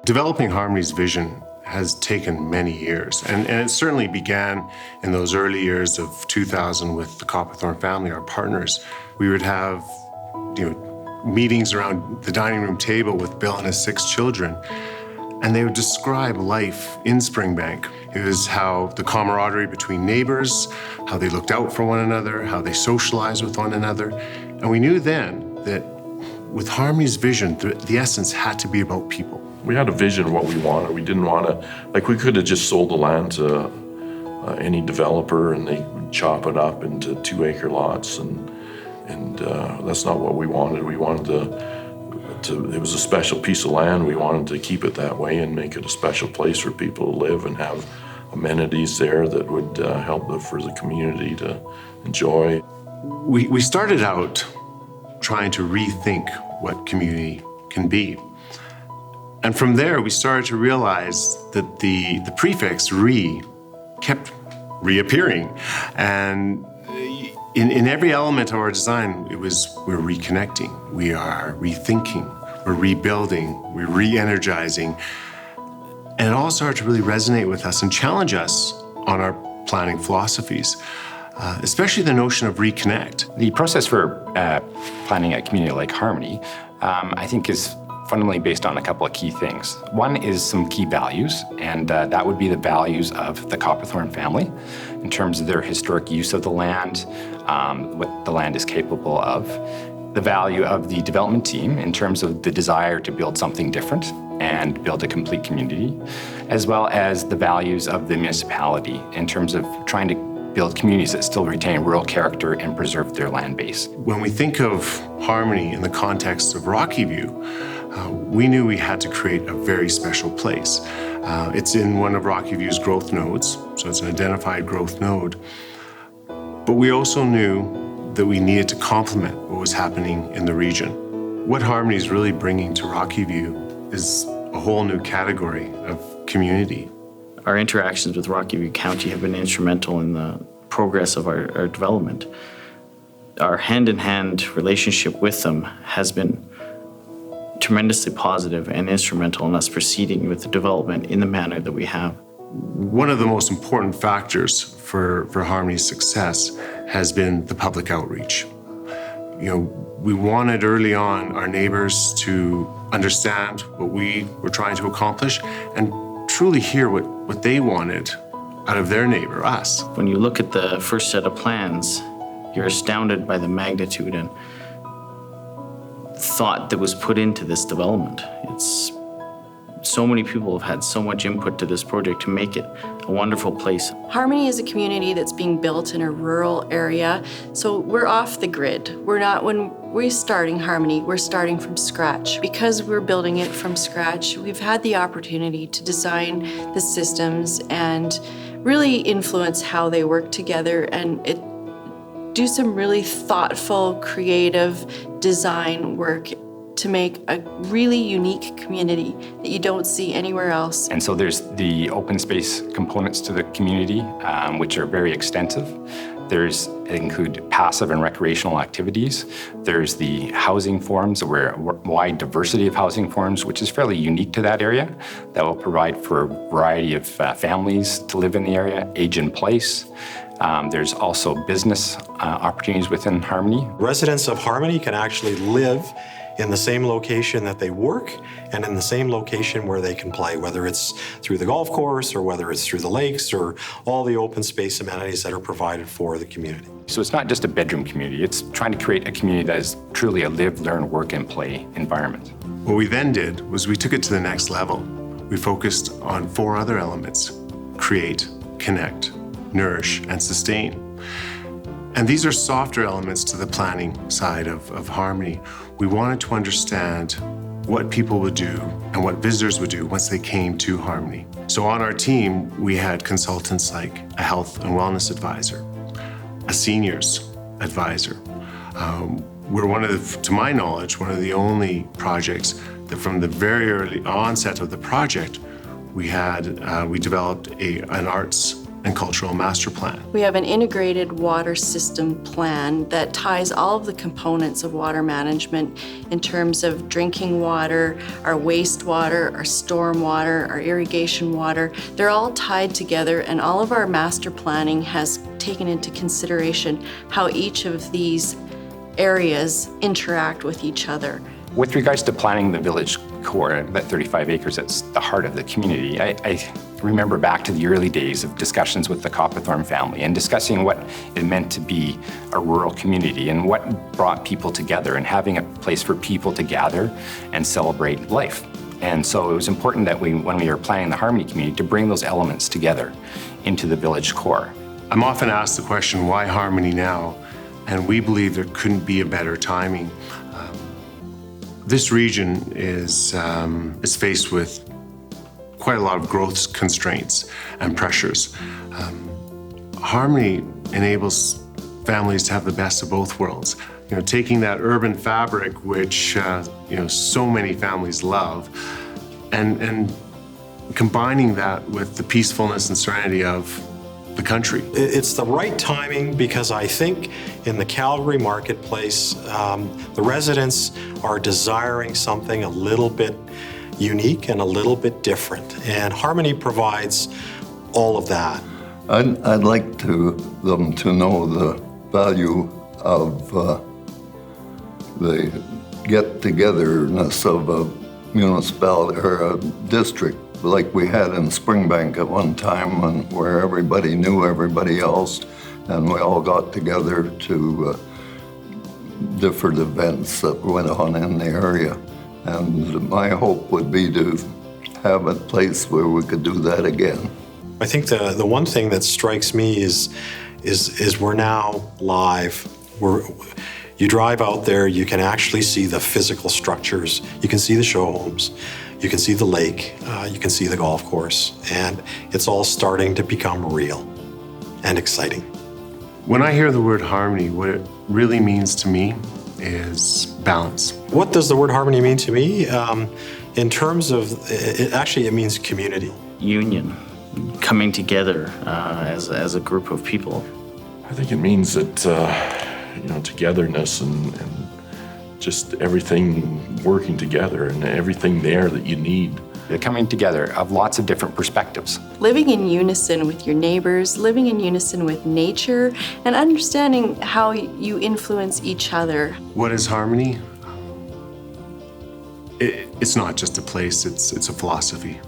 Developing Harmony's vision has taken many years, and it certainly began in those early years of 2000 with the Copperthorne family, our partners. We would have, meetings around the dining room table with Bill and his 6 children, and they would describe life in Springbank. It was how the camaraderie between neighbors, how they looked out for one another, how they socialized with one another. And we knew then that with Harmony's vision, the essence had to be about people. We had a vision of what we wanted. We didn't want to, we could have just sold the land to any developer and they would chop it up into 2-acre lots, and that's not what we wanted. We wanted it was a special piece of land. We wanted to keep it that way and make it a special place for people to live and have amenities there that would help for the community to enjoy. We started out trying to rethink what community can be. And from there, we started to realize that the prefix "re" kept reappearing. And in every element of our design, we're reconnecting, we are rethinking, we're rebuilding, we're re-energizing. And it all started to really resonate with us and challenge us on our planning philosophies, especially the notion of reconnect. The process for planning a community like Harmony, I think is fundamentally based on a couple of key things. One is some key values, and that would be the values of the Copperthorne family in terms of their historic use of the land, what the land is capable of, the value of the development team in terms of the desire to build something different and build a complete community, as well as the values of the municipality in terms of trying to build communities that still retain rural character and preserve their land base. When we think of Harmony in the context of Rocky View, we knew we had to create a very special place. It's in one of Rocky View's growth nodes, so it's an identified growth node. But we also knew that we needed to complement what was happening in the region. What Harmony is really bringing to Rocky View is a whole new category of community. Our interactions with Rocky View County have been instrumental in the progress of our development. Our hand-in-hand relationship with them has been tremendously positive and instrumental in us proceeding with the development in the manner that we have. One of the most important factors for Harmony's success has been the public outreach. We wanted early on our neighbors to understand what we were trying to accomplish and truly hear what they wanted out of their neighbor, us. When you look at the first set of plans, you're astounded by the magnitude and thought that was put into this development. So many people have had so much input to this project to make it a wonderful place. Harmony is a community that's being built in a rural area, so we're off the grid. When we're starting Harmony, we're starting from scratch. Because we're building it from scratch, we've had the opportunity to design the systems and really influence how they work together and do some really thoughtful, creative design work to make a really unique community that you don't see anywhere else. And so there's the open space components to the community, which are very extensive. They include passive and recreational activities. There's the housing forms, where a wide diversity of housing forms, which is fairly unique to that area, that will provide for a variety of families to live in the area, age in place. There's also business opportunities within Harmony. Residents of Harmony can actually live in the same location that they work and in the same location where they can play, whether it's through the golf course or whether it's through the lakes or all the open space amenities that are provided for the community. So it's not just a bedroom community, it's trying to create a community that is truly a live, learn, work, and play environment. What we then did was we took it to the next level. We focused on 4 other elements: create, connect, nourish, and sustain. And these are softer elements to the planning side of Harmony. We wanted to understand what people would do and what visitors would do once they came to Harmony. So on our team, we had consultants like a health and wellness advisor, a seniors advisor. We're to my knowledge, one of the only projects that from the very early onset of the project, we developed an arts and cultural master plan. We have an integrated water system plan that ties all of the components of water management in terms of drinking water, our wastewater, our storm water, our irrigation water. They're all tied together, and all of our master planning has taken into consideration how each of these areas interact with each other. With regards to planning the village core, that 35 acres that's the heart of the community, I remember back to the early days of discussions with the Copperthorne family and discussing what it meant to be a rural community and what brought people together and having a place for people to gather and celebrate life. And so it was important that when we were planning the Harmony community, to bring those elements together into the village core. I'm often asked the question, why Harmony now? And we believe there couldn't be a better timing. This region is faced with quite a lot of growth constraints and pressures. Harmony enables families to have the best of both worlds. You know, taking that urban fabric, which so many families love, and combining that with the peacefulness and serenity of the country. It's the right timing because I think in the Calgary marketplace, the residents are desiring something a little bit unique and a little bit different. And Harmony provides all of that. I'd like them to know the value of the get-togetherness of a municipality or a district like we had in Springbank at one time, where everybody knew everybody else, and we all got together to different events that went on in the area. And my hope would be to have a place where we could do that again. I think the one thing that strikes me is we're now live. You drive out there, you can actually see the physical structures. You can see the show homes. You can see the lake, you can see the golf course, and it's all starting to become real and exciting. When I hear the word harmony, what it really means to me is balance. What does the word harmony mean to me? In terms of, it means community. Union, coming together as a group of people. I think it means that, togetherness and just everything working together and everything there that you need. The coming together of lots of different perspectives. Living in unison with your neighbors, living in unison with nature, and understanding how you influence each other. What is Harmony? It's not just a place, it's a philosophy.